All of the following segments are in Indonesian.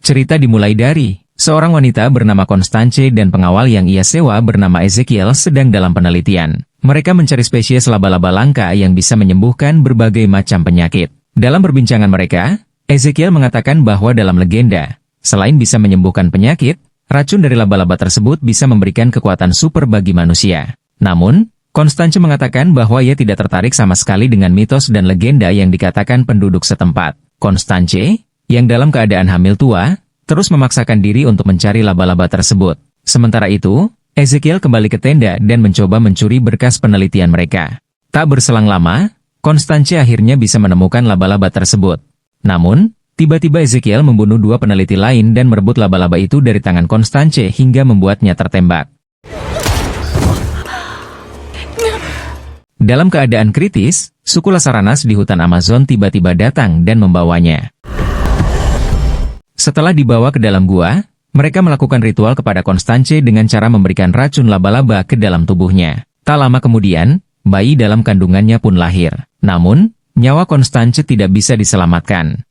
Cerita dimulai dari seorang wanita bernama Constance dan pengawal yang ia sewa bernama Ezekiel sedang dalam penelitian. Mereka mencari spesies laba-laba langka yang bisa menyembuhkan berbagai macam penyakit. Dalam perbincangan mereka, Ezekiel mengatakan bahwa dalam legenda, selain bisa menyembuhkan penyakit, racun dari laba-laba tersebut bisa memberikan kekuatan super bagi manusia. Namun, Constance mengatakan bahwa ia tidak tertarik sama sekali dengan mitos dan legenda yang dikatakan penduduk setempat. Constance, yang dalam keadaan hamil tua, terus memaksakan diri untuk mencari laba-laba tersebut. Sementara itu, Ezekiel kembali ke tenda dan mencoba mencuri berkas penelitian mereka. Tak berselang lama, Constance akhirnya bisa menemukan laba-laba tersebut. Namun, tiba-tiba Ezekiel membunuh dua peneliti lain dan merebut laba-laba itu dari tangan Constance hingga membuatnya tertembak. Dalam keadaan kritis, suku Lasaranas di hutan Amazon tiba-tiba datang dan membawanya. Setelah dibawa ke dalam gua, mereka melakukan ritual kepada Constance dengan cara memberikan racun laba-laba ke dalam tubuhnya. Tak lama kemudian, bayi dalam kandungannya pun lahir. Namun, nyawa Constance tidak bisa diselamatkan.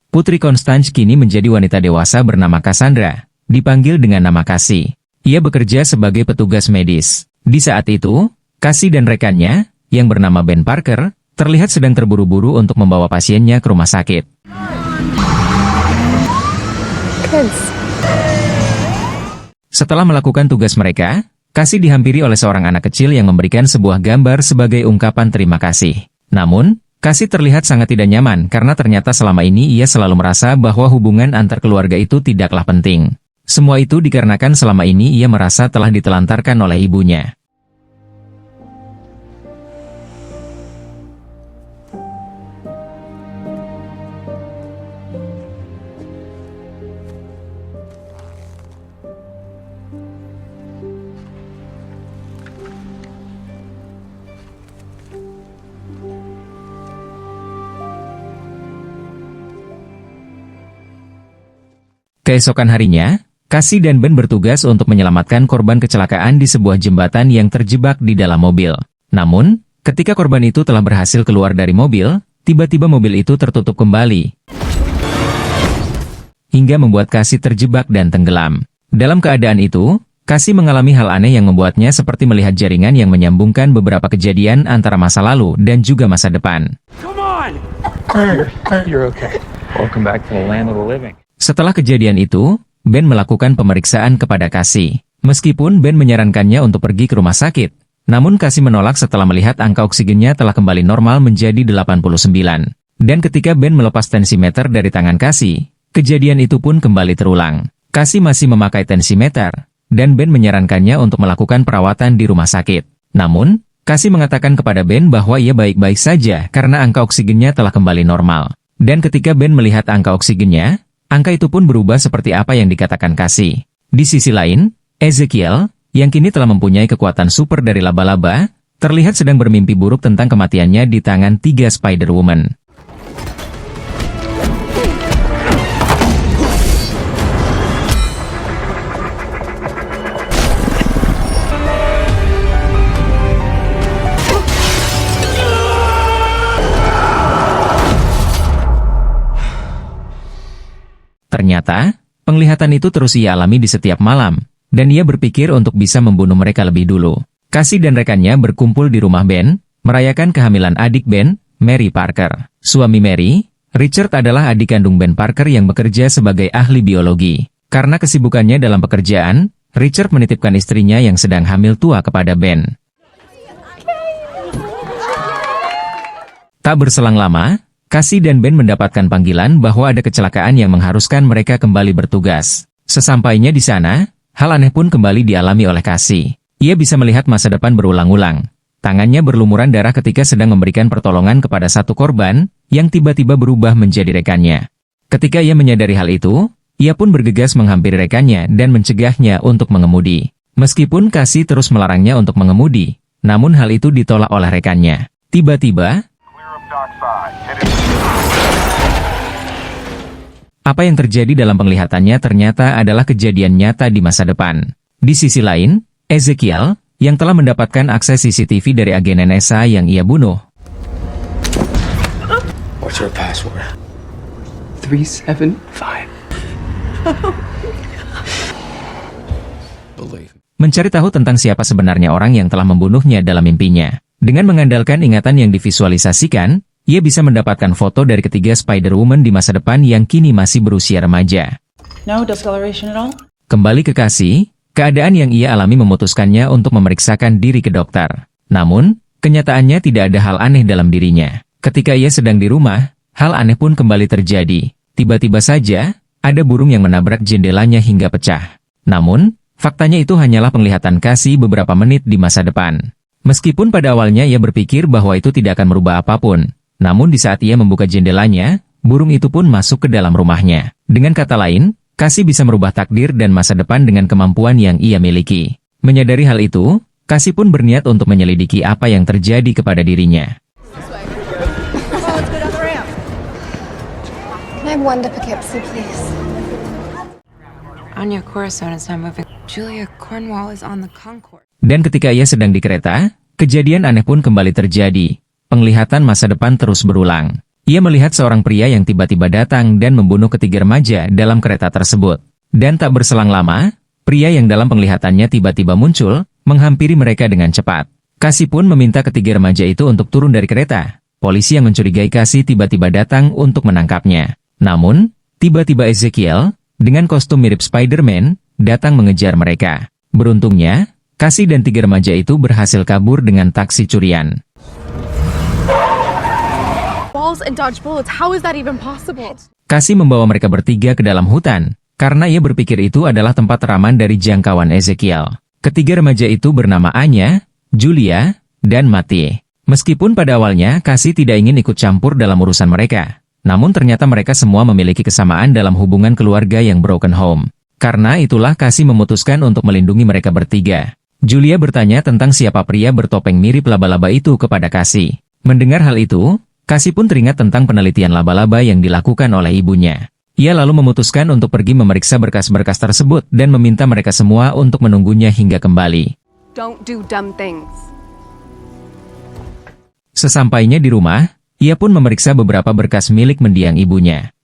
Putri Constance kini menjadi wanita dewasa bernama Cassandra, dipanggil dengan nama Cassie. Ia bekerja sebagai petugas medis. Di saat itu, Cassie dan rekannya, yang bernama Ben Parker, terlihat sedang terburu-buru untuk membawa pasiennya ke rumah sakit. Setelah melakukan tugas mereka, Cassie dihampiri oleh seorang anak kecil yang memberikan sebuah gambar sebagai ungkapan terima kasih. Namun, Cassie terlihat sangat tidak nyaman karena ternyata selama ini ia selalu merasa bahwa hubungan antar keluarga itu tidaklah penting. Semua itu dikarenakan selama ini ia merasa telah ditelantarkan oleh ibunya. Keesokan harinya, Cassie dan Ben bertugas untuk menyelamatkan korban kecelakaan di sebuah jembatan yang terjebak di dalam mobil. Namun, ketika korban itu telah berhasil keluar dari mobil, tiba-tiba mobil itu tertutup kembali, hingga membuat Cassie terjebak dan tenggelam. Dalam keadaan itu, Cassie mengalami hal aneh yang membuatnya seperti melihat jaringan yang menyambungkan beberapa kejadian antara masa lalu dan juga masa depan. Come on! You're okay. Welcome back to the land of the living. Setelah kejadian itu, Ben melakukan pemeriksaan kepada Cassie. Meskipun Ben menyarankannya untuk pergi ke rumah sakit, namun Cassie menolak setelah melihat angka oksigennya telah kembali normal menjadi 89. Dan ketika Ben melepas tensimeter dari tangan Cassie, kejadian itu pun kembali terulang. Cassie masih memakai tensimeter, dan Ben menyarankannya untuk melakukan perawatan di rumah sakit. Namun, Cassie mengatakan kepada Ben bahwa ia baik-baik saja karena angka oksigennya telah kembali normal. Dan ketika Ben melihat angka oksigennya, angka itu pun berubah seperti apa yang dikatakan Cassie. Di sisi lain, Ezekiel, yang kini telah mempunyai kekuatan super dari laba-laba, terlihat sedang bermimpi buruk tentang kematiannya di tangan 3 Spider-Woman. Ternyata, penglihatan itu terus ia alami di setiap malam, dan ia berpikir untuk bisa membunuh mereka lebih dulu. Cassie dan rekannya berkumpul di rumah Ben, merayakan kehamilan adik Ben, Mary Parker. Suami Mary, Richard adalah adik kandung Ben Parker yang bekerja sebagai ahli biologi. Karena kesibukannya dalam pekerjaan, Richard menitipkan istrinya yang sedang hamil tua kepada Ben. Tak berselang lama, Cassie dan Ben mendapatkan panggilan bahwa ada kecelakaan yang mengharuskan mereka kembali bertugas. Sesampainya di sana, hal aneh pun kembali dialami oleh Cassie. Ia bisa melihat masa depan berulang-ulang. Tangannya berlumuran darah ketika sedang memberikan pertolongan kepada satu korban, yang tiba-tiba berubah menjadi rekannya. Ketika ia menyadari hal itu, Ia pun bergegas menghampiri rekannya dan mencegahnya untuk mengemudi. Meskipun Cassie terus melarangnya untuk mengemudi, namun hal itu ditolak oleh rekannya. Tiba-tiba, apa yang terjadi dalam penglihatannya ternyata adalah kejadian nyata di masa depan. Di sisi lain, Ezekiel, yang telah mendapatkan akses CCTV dari agen NSA yang ia bunuh, What's your password? 375. Believe me. mencari tahu tentang siapa sebenarnya orang yang telah membunuhnya dalam mimpinya. Dengan mengandalkan ingatan yang divisualisasikan, ia bisa mendapatkan foto dari ketiga Spider-Woman di masa depan yang kini masih berusia remaja. No discoloration at all? Kembali ke Cassie, keadaan yang ia alami memutuskannya untuk memeriksakan diri ke dokter. Namun, kenyataannya tidak ada hal aneh dalam dirinya. Ketika ia sedang di rumah, hal aneh pun kembali terjadi. Tiba-tiba saja, ada burung yang menabrak jendelanya hingga pecah. Namun, faktanya itu hanyalah penglihatan Cassie beberapa menit di masa depan. Meskipun pada awalnya ia berpikir bahwa itu tidak akan merubah apapun, namun di saat ia membuka jendelanya, burung itu pun masuk ke dalam rumahnya. Dengan kata lain, Cassie bisa merubah takdir dan masa depan dengan kemampuan yang ia miliki. Menyadari hal itu, Cassie pun berniat untuk menyelidiki apa yang terjadi kepada dirinya. Can I have one to Poughkeepsie, please? Anya Corazon is not moving. Julia Cornwall is on the Concord. Dan ketika ia sedang di kereta, kejadian aneh pun kembali terjadi. Penglihatan masa depan terus berulang. Ia melihat seorang pria yang tiba-tiba datang dan membunuh ketiga remaja dalam kereta tersebut. Dan tak berselang lama, pria yang dalam penglihatannya tiba-tiba muncul, menghampiri mereka dengan cepat. Cassie pun meminta ketiga remaja itu untuk turun dari kereta. Polisi yang mencurigai Cassie tiba-tiba datang untuk menangkapnya. Namun, tiba-tiba Ezekiel, dengan kostum mirip Spider-Man, datang mengejar mereka. Beruntungnya, Cassie dan tiga remaja itu berhasil kabur dengan taksi curian. Balls and dodge bullets. How is that even possible? Cassie membawa mereka bertiga ke dalam hutan, karena ia berpikir itu adalah tempat teraman dari jangkauan Ezekiel. Ketiga remaja itu bernama Anya, Julia, dan Mattie. Meskipun pada awalnya Cassie tidak ingin ikut campur dalam urusan mereka, namun ternyata mereka semua memiliki kesamaan dalam hubungan keluarga yang broken home. Karena itulah Cassie memutuskan untuk melindungi mereka bertiga. Julia bertanya tentang siapa pria bertopeng mirip laba-laba itu kepada Cassie. Mendengar hal itu, Cassie pun teringat tentang penelitian laba-laba yang dilakukan oleh ibunya. Ia lalu memutuskan untuk pergi memeriksa berkas-berkas tersebut dan meminta mereka semua untuk menunggunya hingga kembali. Don't do dumb things. Sesampainya di rumah, ia pun memeriksa beberapa berkas milik mendiang ibunya.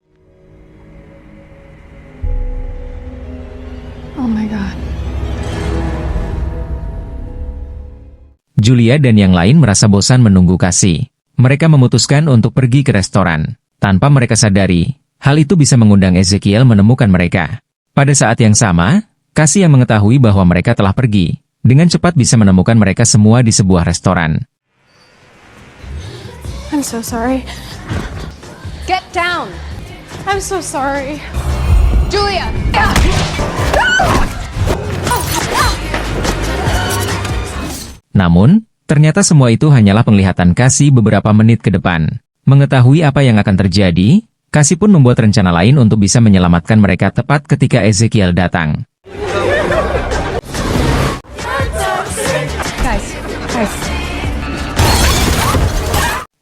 Oh my god. Julia dan yang lain merasa bosan menunggu Cassie. Mereka memutuskan untuk pergi ke restoran. Tanpa mereka sadari, hal itu bisa mengundang Ezekiel menemukan mereka. Pada saat yang sama, Cassie yang mengetahui bahwa mereka telah pergi, dengan cepat bisa menemukan mereka semua di sebuah restoran. I'm so sorry. Get down. I'm so sorry. Julia. Namun, ternyata semua itu hanyalah penglihatan Cassie beberapa menit ke depan. Mengetahui apa yang akan terjadi, Cassie pun membuat rencana lain untuk bisa menyelamatkan mereka tepat ketika Ezekiel datang. Guys.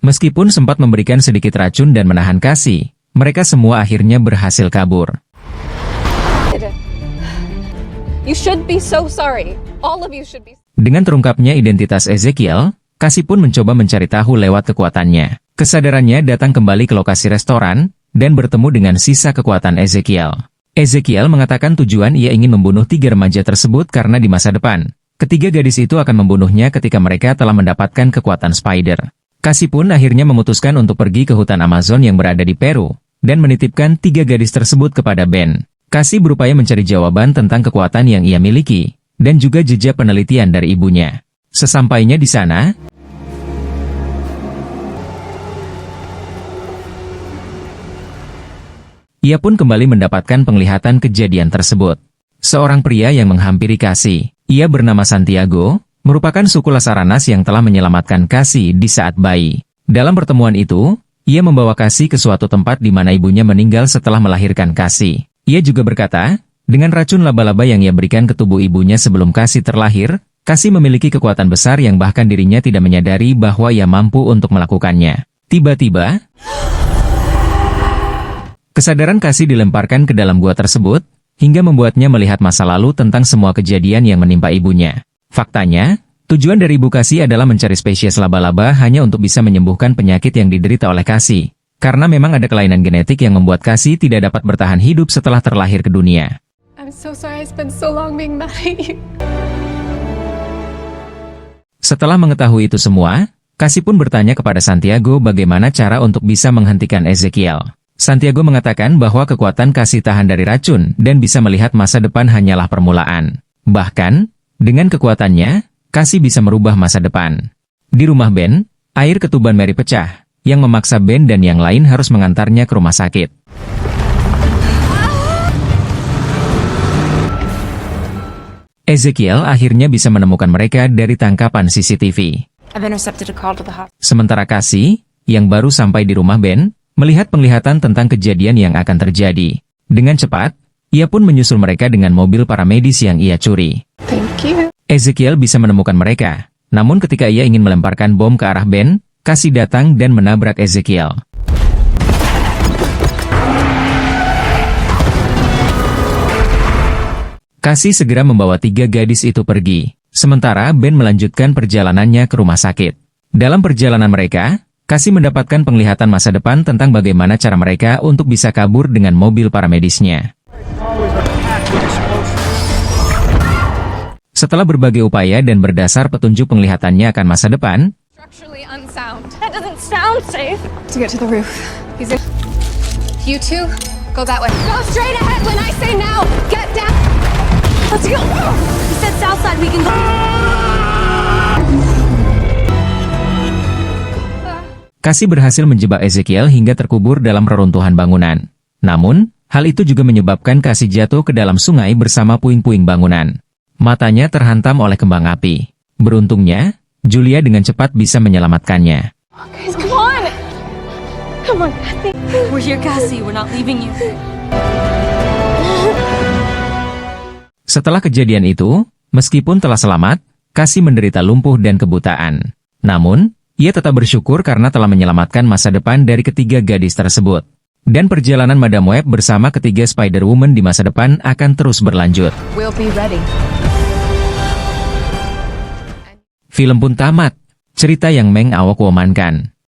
Meskipun sempat memberikan sedikit racun dan menahan Cassie, mereka semua akhirnya berhasil kabur. You should be so sorry. All of you should be. Dengan terungkapnya identitas Ezekiel, Cassie pun mencoba mencari tahu lewat kekuatannya. Kesadarannya datang kembali ke lokasi restoran, dan bertemu dengan sisa kekuatan Ezekiel. Ezekiel mengatakan tujuan ia ingin membunuh tiga remaja tersebut karena di masa depan, ketiga gadis itu akan membunuhnya ketika mereka telah mendapatkan kekuatan Spider. Cassie pun akhirnya memutuskan untuk pergi ke hutan Amazon yang berada di Peru, dan menitipkan tiga gadis tersebut kepada Ben. Cassie berupaya mencari jawaban tentang kekuatan yang ia miliki, dan juga jejak penelitian dari ibunya. Sesampainya di sana, ia pun kembali mendapatkan penglihatan kejadian tersebut. Seorang pria yang menghampiri Cassie, ia bernama Santiago, merupakan suku Lasaranas yang telah menyelamatkan Cassie di saat bayi. Dalam pertemuan itu, ia membawa Cassie ke suatu tempat di mana ibunya meninggal setelah melahirkan Cassie. Ia juga berkata, dengan racun laba-laba yang ia berikan ke tubuh ibunya sebelum Cassie terlahir, Cassie memiliki kekuatan besar yang bahkan dirinya tidak menyadari bahwa ia mampu untuk melakukannya. Tiba-tiba, kesadaran Cassie dilemparkan ke dalam gua tersebut, hingga membuatnya melihat masa lalu tentang semua kejadian yang menimpa ibunya. Faktanya, tujuan dari Ibu Cassie adalah mencari spesies laba-laba hanya untuk bisa menyembuhkan penyakit yang diderita oleh Cassie. Karena memang ada kelainan genetik yang membuat Cassie tidak dapat bertahan hidup setelah terlahir ke dunia. I'm so sorry I spent so long being mad at you. Setelah mengetahui itu semua, Cassie pun bertanya kepada Santiago bagaimana cara untuk bisa menghentikan Ezekiel. Santiago mengatakan bahwa kekuatan Cassie tahan dari racun dan bisa melihat masa depan hanyalah permulaan. Bahkan, dengan kekuatannya, Cassie bisa merubah masa depan. Di rumah Ben, air ketuban Mary pecah, yang memaksa Ben dan yang lain harus mengantarnya ke rumah sakit. Ezekiel akhirnya bisa menemukan mereka dari tangkapan CCTV. I've intercepted a call to the hospital. Sementara Cassie, yang baru sampai di rumah Ben, melihat penglihatan tentang kejadian yang akan terjadi. Dengan cepat, ia pun menyusul mereka dengan mobil paramedis yang ia curi. Thank you. Ezekiel bisa menemukan mereka, namun ketika ia ingin melemparkan bom ke arah Ben, Cassie datang dan menabrak Ezekiel. Cassie segera membawa 3 gadis itu pergi, sementara Ben melanjutkan perjalanannya ke rumah sakit. Dalam perjalanan mereka, Cassie mendapatkan penglihatan masa depan tentang bagaimana cara mereka untuk bisa kabur dengan mobil paramedisnya. Setelah berbagai upaya dan berdasar petunjuk penglihatannya akan masa depan, Structurally unsound. That doesn't sound safe. To get to the roof. He's in. You two, go that way. Go straight ahead when I say now. Get down. Let's go. He said south side, we can go. Cassie berhasil menjebak Ezekiel hingga terkubur dalam reruntuhan bangunan. Namun, hal itu juga menyebabkan Cassie jatuh ke dalam sungai bersama puing-puing bangunan. Matanya terhantam oleh kembang api. Beruntungnya, Julia dengan cepat bisa menyelamatkannya. Guys, come on. Come on, Cassie. We're here, Cassie. We're not leaving you. Setelah kejadian itu, meskipun telah selamat, Cassie menderita lumpuh dan kebutaan. Namun, ia tetap bersyukur karena telah menyelamatkan masa depan dari ketiga gadis tersebut. Dan perjalanan Madam Web bersama ketiga Spider-Woman di masa depan akan terus berlanjut. We'll be ready. Film pun tamat. Cerita yang Meng Awok womankan.